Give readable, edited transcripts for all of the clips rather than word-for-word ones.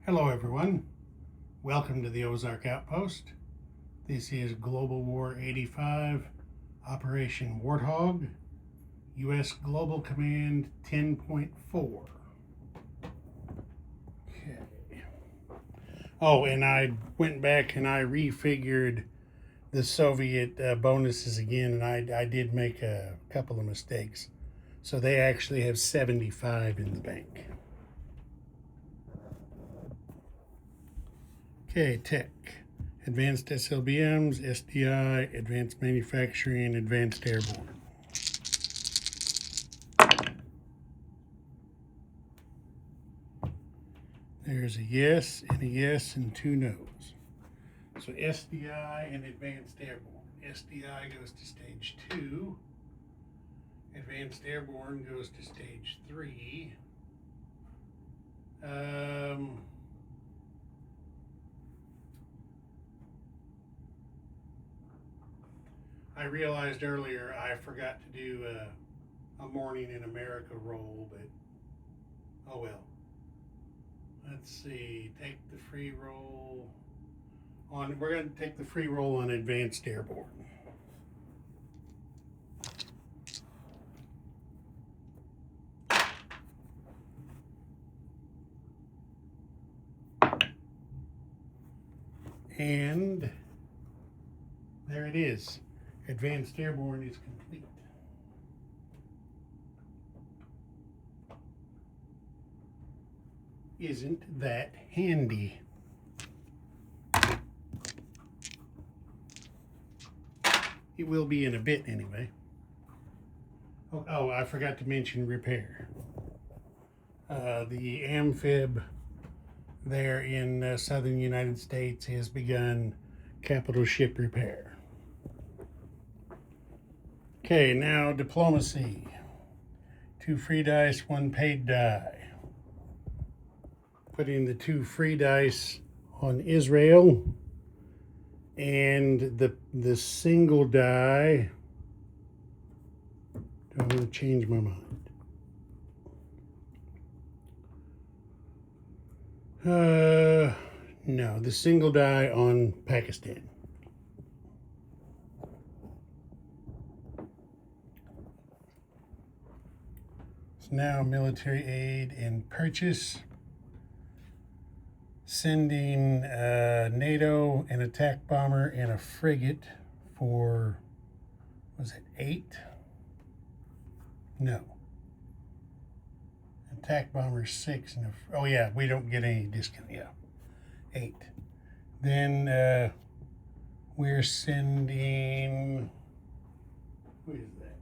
Hello everyone, welcome to the Ozark Outpost. This is Global War 85, Operation Warthog, U.S. Global Command 10.4. Okay. Oh, and I went back and I refigured the Soviet bonuses again, and I did make a couple of mistakes. So they actually have 75 in the bank. Okay, tech. Advanced SLBMs, SDI, Advanced Manufacturing, Advanced Airborne. There's a yes and two no's. So SDI and Advanced Airborne. SDI goes to stage 2. Advanced Airborne goes to stage 3. I realized earlier I forgot to do a Morning in America roll, but oh well. Let's see, take the free roll on, we're going to take the free roll on Advanced Airborne. And there it is. Advanced Airborne is complete. Isn't that handy? It will be in a bit anyway. Oh, I forgot to mention repair. The amphib there in southern United States has begun capital ship repair. Okay, now diplomacy. 2 free dice, 1 paid die. Putting the 2 free dice on Israel, and the single die. Do I want to change my mind? No, the single die on Pakistan. So now military aid and purchase. Sending NATO, an attack bomber, and a frigate for, was it 8? No. Attack bomber 6. And oh yeah, we don't get any discount. Yeah, 8. Then we're sending, who is that?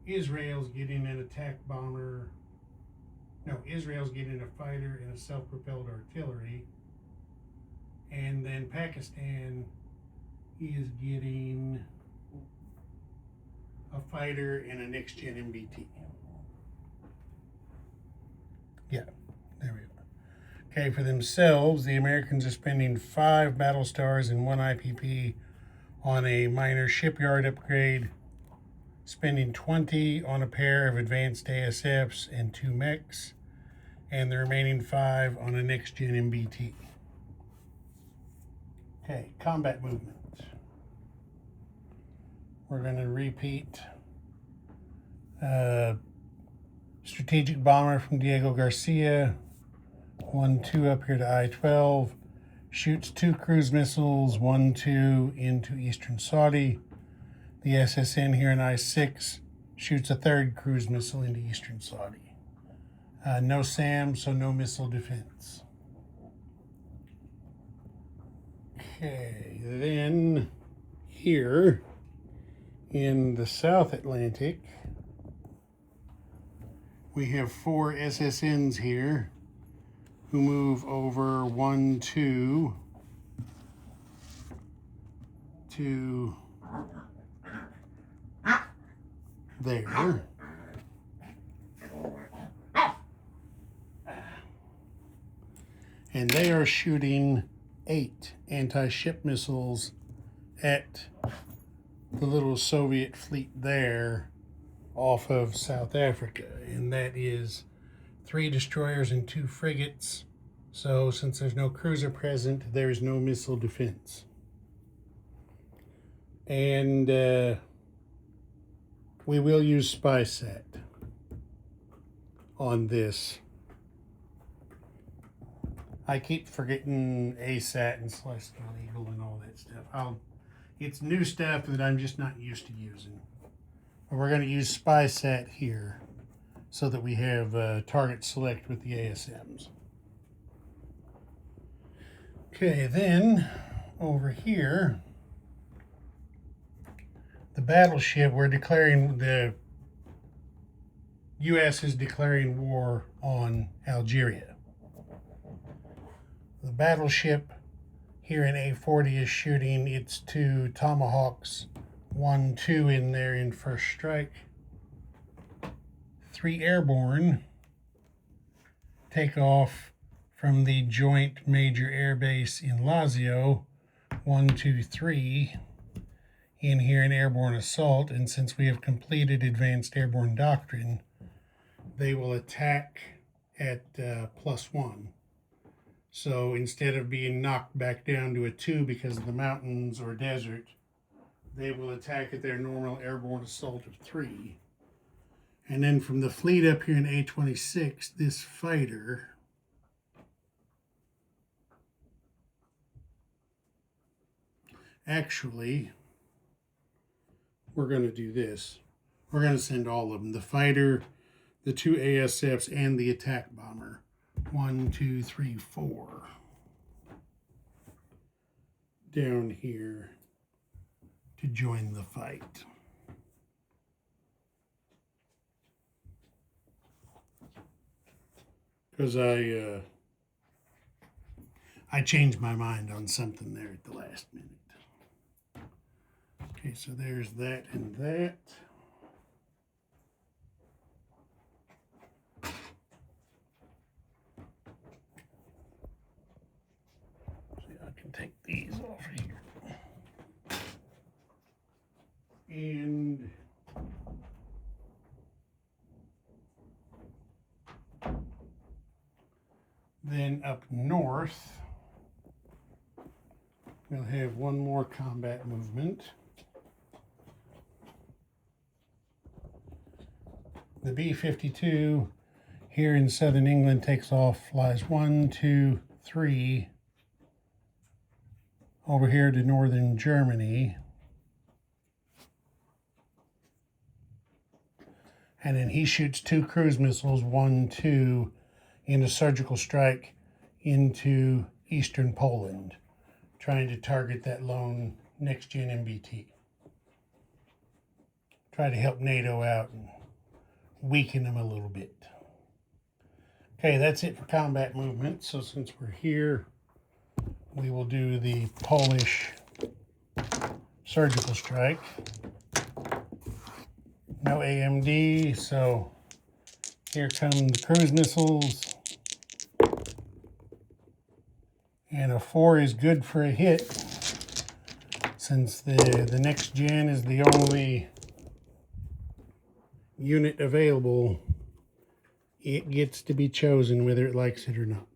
Israel's getting an attack bomber. No, Israel's getting a fighter and a self-propelled artillery. And then Pakistan is getting a fighter and a next-gen MBT. Yeah, there we go. Okay, for themselves, the Americans are spending 5 battle stars and 1 IPP on a minor shipyard upgrade, spending 20 on a pair of advanced ASFs and 2 mechs, and the remaining 5 on a next-gen MBT. Okay, combat movement. We're going to repeat strategic bomber from Diego Garcia, 1-2 up here to I-12, shoots 2 cruise missiles, 1-2 into Eastern Saudi. The SSN here in I-6 shoots a 3rd cruise missile into Eastern Saudi. No SAM, so no missile defense. Okay, then here in the South Atlantic, we have 4 SSNs here who move over 1-2 to there. And they are shooting 8 anti-ship missiles at the little Soviet fleet there off of South Africa. And that is 3 destroyers and 2 frigates. So since there's no cruiser present, there is no missile defense. And we will use SpySat on this. I keep forgetting ASAT and Celestial Eagle and all that stuff. It's new stuff that I'm just not used to using. But we're going to use SpySat here so that we have target select with the ASMs. Okay, then over here, the battleship, the U.S. is declaring war on Algeria. The battleship here in A40 is shooting its 2 Tomahawks, 1-2 in there in first strike. 3 airborne take off from the Joint Major Air Base in Lazio, 1-2-3 in here in airborne assault. And since we have completed advanced airborne doctrine, they will attack at +1. So instead of being knocked back down to a 2 because of the mountains or desert, they will attack at their normal airborne assault of 3. And then from the fleet up here in A26, this fighter actually, we're going to do this. We're going to send all of them. The fighter, the 2 ASFs, and the attack bomber. 1, 2, 3, 4. Down here to join the fight. Because I changed my mind on something there at the last minute. Okay, so there's that and that. Take these off here. And then up north, we'll have one more combat movement. The B-52 here in southern England takes off, flies 1, 2, 3 over here to northern Germany. And then he shoots 2 cruise missiles, 1, 2, in a surgical strike into eastern Poland, trying to target that lone next-gen MBT. Try to help NATO out and weaken them a little bit. Okay, that's it for combat movement. So since we're here, we will do the Polish surgical strike. No AMD, so here come the cruise missiles. And a 4 is good for a hit, since the next gen is the only unit available. It gets to be chosen whether it likes it or not.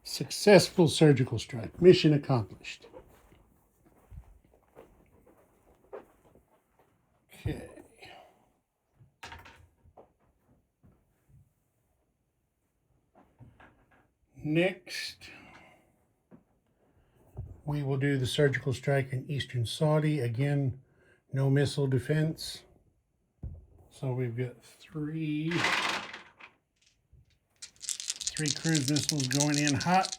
Successful surgical strike. Mission accomplished. Okay. Next, we will do the surgical strike in eastern Saudi. Again, no missile defense. So we've got three cruise missiles going in hot.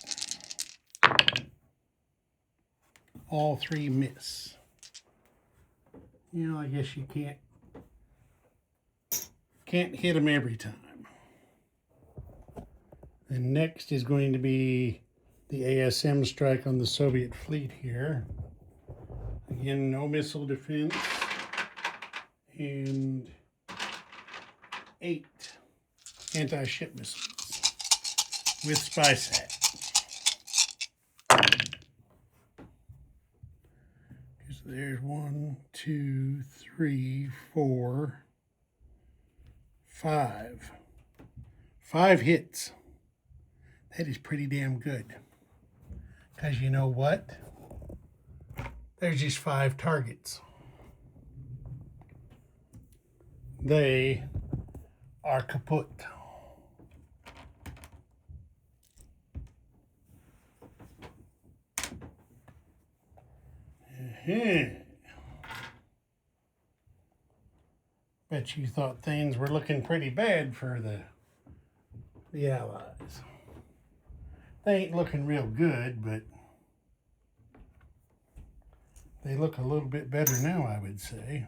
All 3 miss. You know, I guess you can't hit them every time. And next is going to be the ASM strike on the Soviet fleet here. Again, no missile defense. And 8 anti-ship missiles with SpySat. So there's 1, 2, 3, 4, 5 hits. That is pretty damn good. Because you know what? There's just 5 targets. They are kaput. Bet you thought things were looking pretty bad for the Allies. They ain't looking real good, but they look a little bit better now, I would say.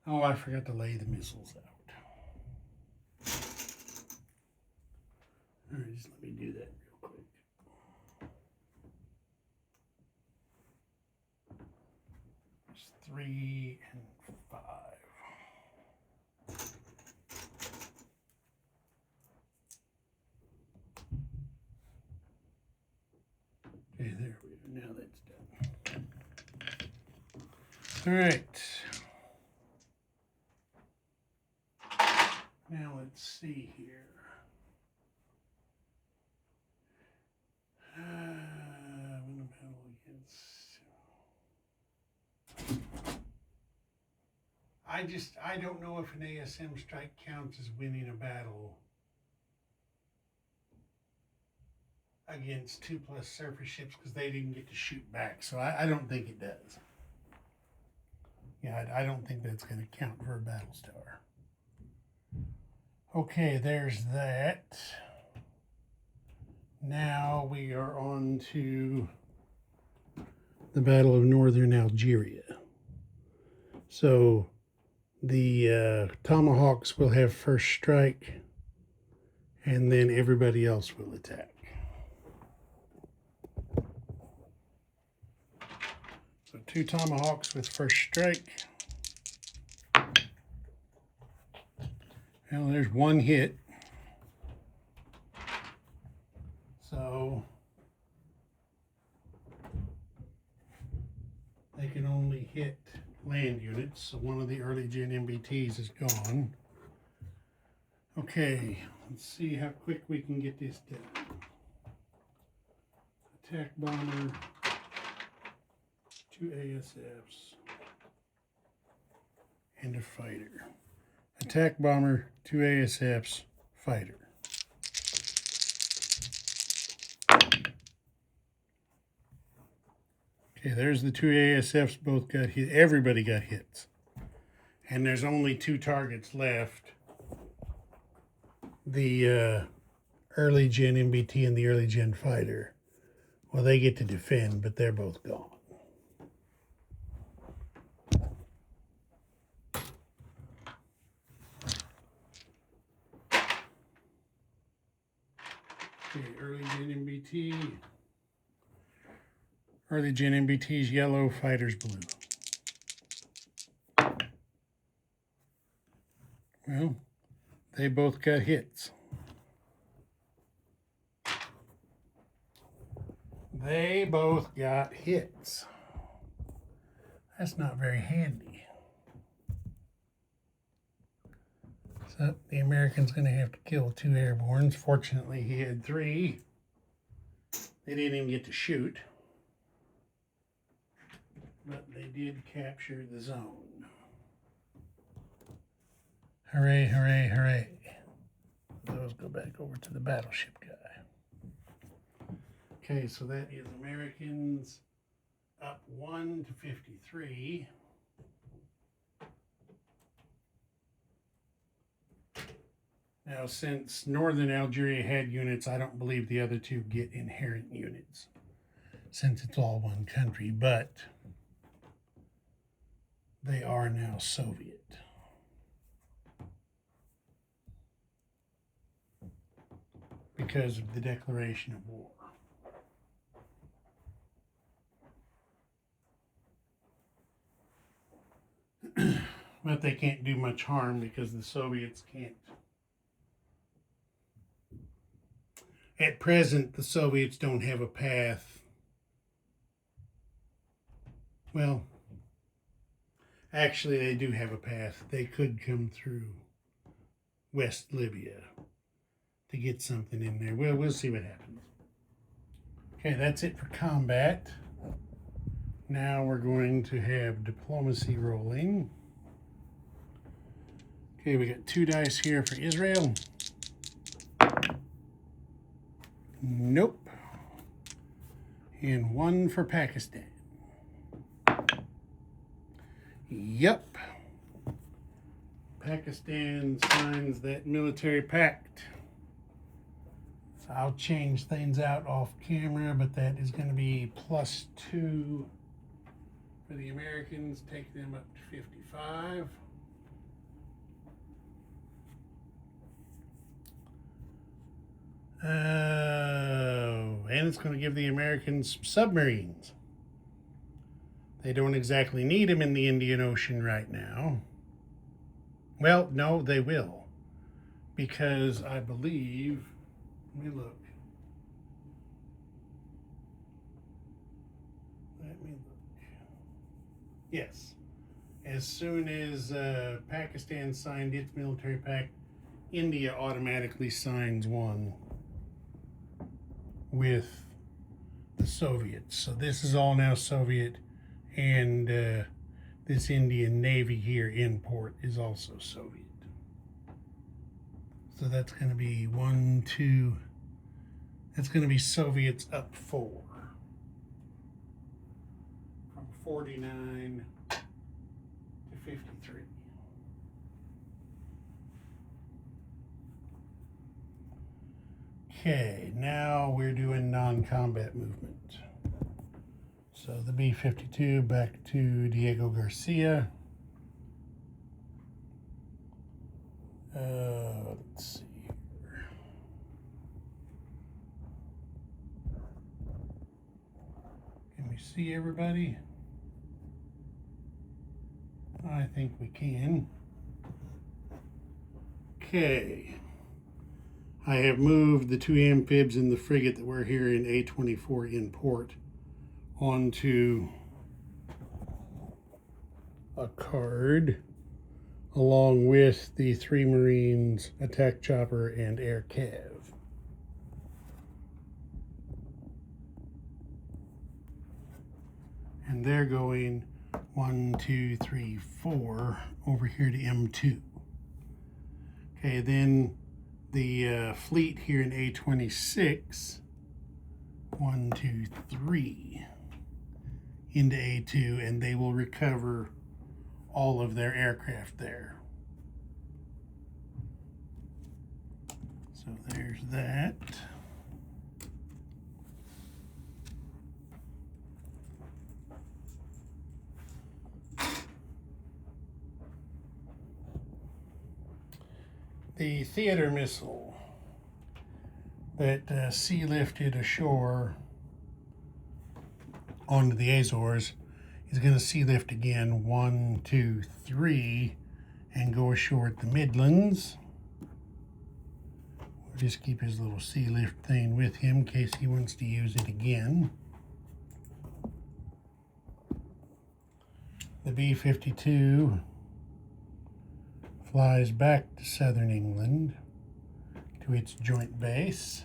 Oh, I forgot to lay the missiles out. All right, just let me do that real quick. There's 3 and 5. Okay, there we go. Now that's done. All right. Now let's see here. Win a battle against. I don't know if an ASM strike counts as winning a battle against 2+ surface ships because they didn't get to shoot back. So I don't think it does. Yeah, I don't think that's going to count for a battle star. Okay, there's that. Now we are on to the Battle of Northern Algeria. So the Tomahawks will have first strike, and then everybody else will attack. So 2 Tomahawks with first strike. Well, there's 1 hit. So they can only hit land units. So one of the early gen MBTs is gone. Okay, let's see how quick we can get this done. Attack bomber, 2 ASFs, and a fighter. Attack bomber, 2 ASFs, fighter. Okay, there's the 2 ASFs, both got hit. Everybody got hits. And there's only 2 targets left. The early gen MBT and the early gen fighter. Well, they get to defend, but they're both gone. Okay, early gen MBT. Early gen MBT's yellow, fighter's blue. Well, they both got hits. They both got hits. That's not very handy. So the American's going to have to kill 2 airbornes. Fortunately, he had 3. They didn't even get to shoot. But they did capture the zone. Hooray, hooray, hooray. Those go back over to the battleship guy. Okay, so that is Americans up 1 to 53. Now, since Northern Algeria had units, I don't believe the other 2 get inherent units, since it's all one country, but they are now Soviet. Because of the declaration of war. But they can't do much harm because the Soviets can't. At present, the Soviets don't have a path. Well, Actually, they do have a path. They could come through West Libya to get something in there. Well, we'll see what happens. Okay, that's it for combat. Now we're going to have diplomacy rolling. Okay, we got 2 dice here for Israel. Nope. And 1 for Pakistan. Yep. Pakistan signs that military pact. So I'll change things out off camera, but that is going to be +2 for the Americans. Take them up to 55. And it's going to give the Americans submarines. They don't exactly need them in the Indian Ocean right now. Well, no, they will. Because I believe, let me look. Yes. As soon as Pakistan signed its military pact, India automatically signs one with the Soviets. So this is all now Soviet, and this Indian Navy here in port is also Soviet. So that's going to be 1, 2, that's going to be Soviets up 4. From 49 to 53. Okay, now we're doing non-combat movement. So the B-52 back to Diego Garcia. Let's see here. Can we see everybody? I think we can. Okay. I have moved the 2 amphibs and the frigate that were here in A24 in port onto a card, along with the 3 Marines, attack chopper, and air cav. And they're going 1, 2, 3, 4 over here to M2. Okay, then the fleet here in A26, 1, 2, 3 into A2, and they will recover all of their aircraft there. So there's that. The theater missile that sea lifted ashore onto the Azores is going to sea lift again, 1, 2, 3, and go ashore at the Midlands. We'll just keep his little sea lift thing with him in case he wants to use it again. The B-52 flies back to southern England to its joint base.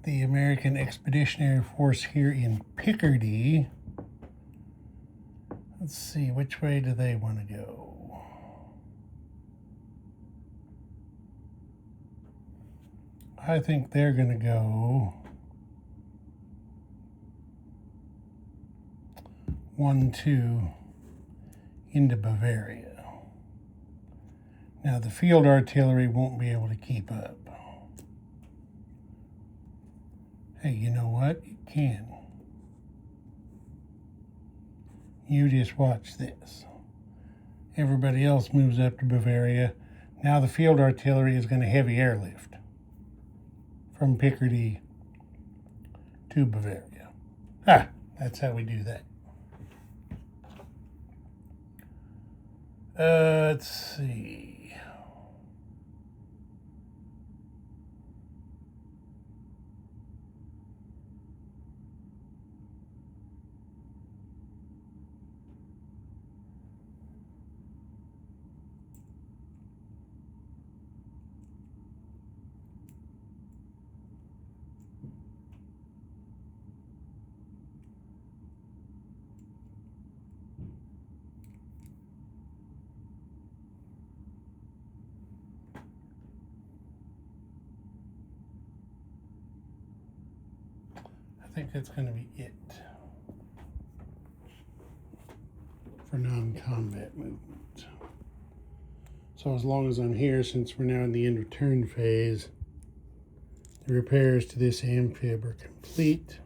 The American Expeditionary Force here in Picardy. Let's see, which way do they want to go? I think they're going to go 1, 2 into Bavaria. Now the field artillery won't be able to keep up. Hey, you know what? It can. You just watch this. Everybody else moves up to Bavaria. Now the field artillery is going to heavy airlift from Picardy to Bavaria. That's how we do that. Let's see. think that's going to be it for non-combat movement. So as long as I'm here, since we're now in the end of turn phase, the repairs to this amphib are complete,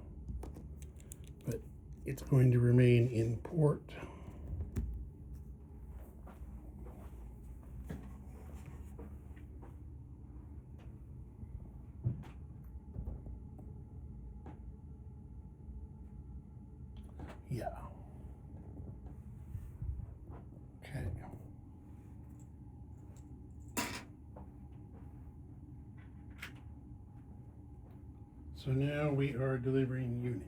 but it's going to remain in port. Yeah. Okay. So now we are delivering units.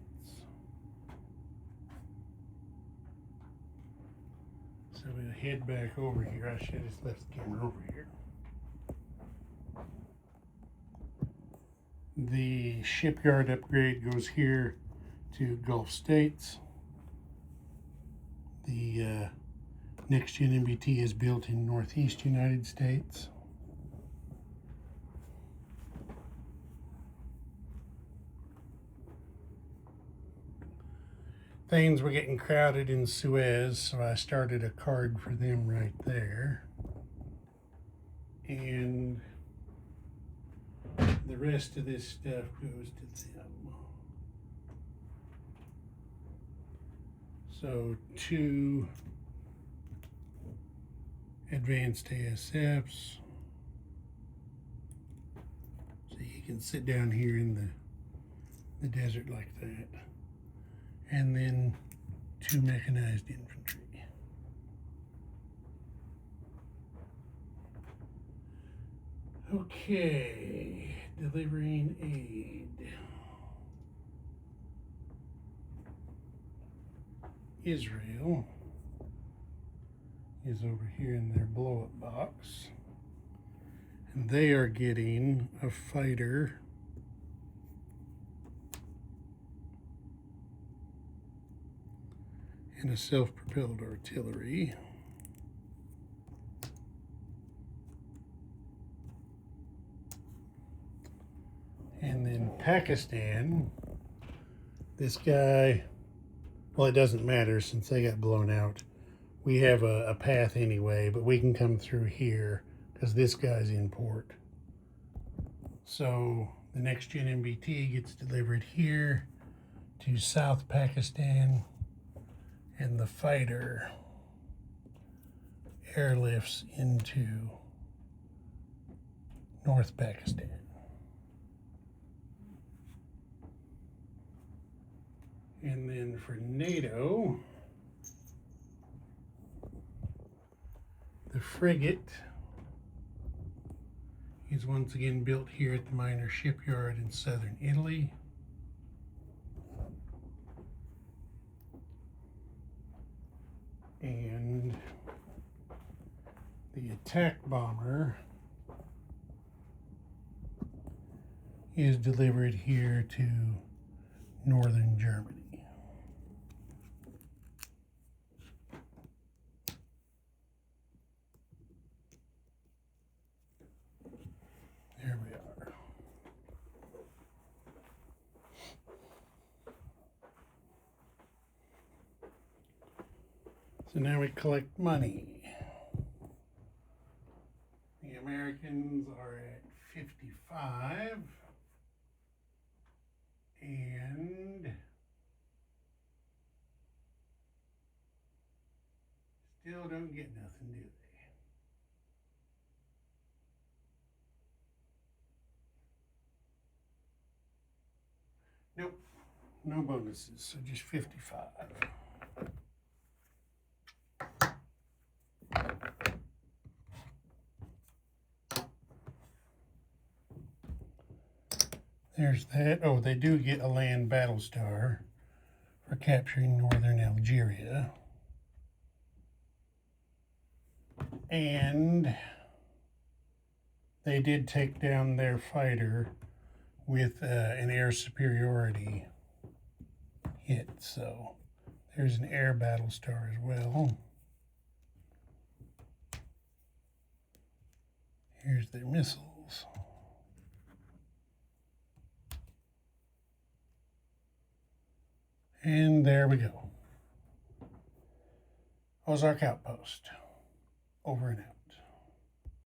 So we'll head back over here. I should have just left the camera over here. The shipyard upgrade goes here to Gulf States. The next gen MBT is built in Northeast United States. Things were getting crowded in Suez, so I started a card for them right there. And the rest of this stuff goes to them. So 2 advanced ASFs. So you can sit down here in the desert like that. And then 2 mechanized infantry. Okay, delivering aid. Israel is over here in their blow-up box. And they are getting a fighter and a self-propelled artillery. And then Pakistan, this guy, well, it doesn't matter since they got blown out. We have a path anyway, but we can come through here because this guy's in port. So the next gen MBT gets delivered here to South Pakistan, and the fighter airlifts into North Pakistan. And then for NATO, the frigate is once again built here at the minor shipyard in southern Italy. And the attack bomber is delivered here to northern Germany. There we are. So now we collect money. The Americans are at 55. And still don't get nothing, do they? Nope, no bonuses, so just 55. There's that. Oh, they do get a land battle star for capturing northern Algeria. And they did take down their fighter with an air superiority hit. So there's an air battle star as well. Here's their missiles. And there we go. Ozark Outpost. Over and out.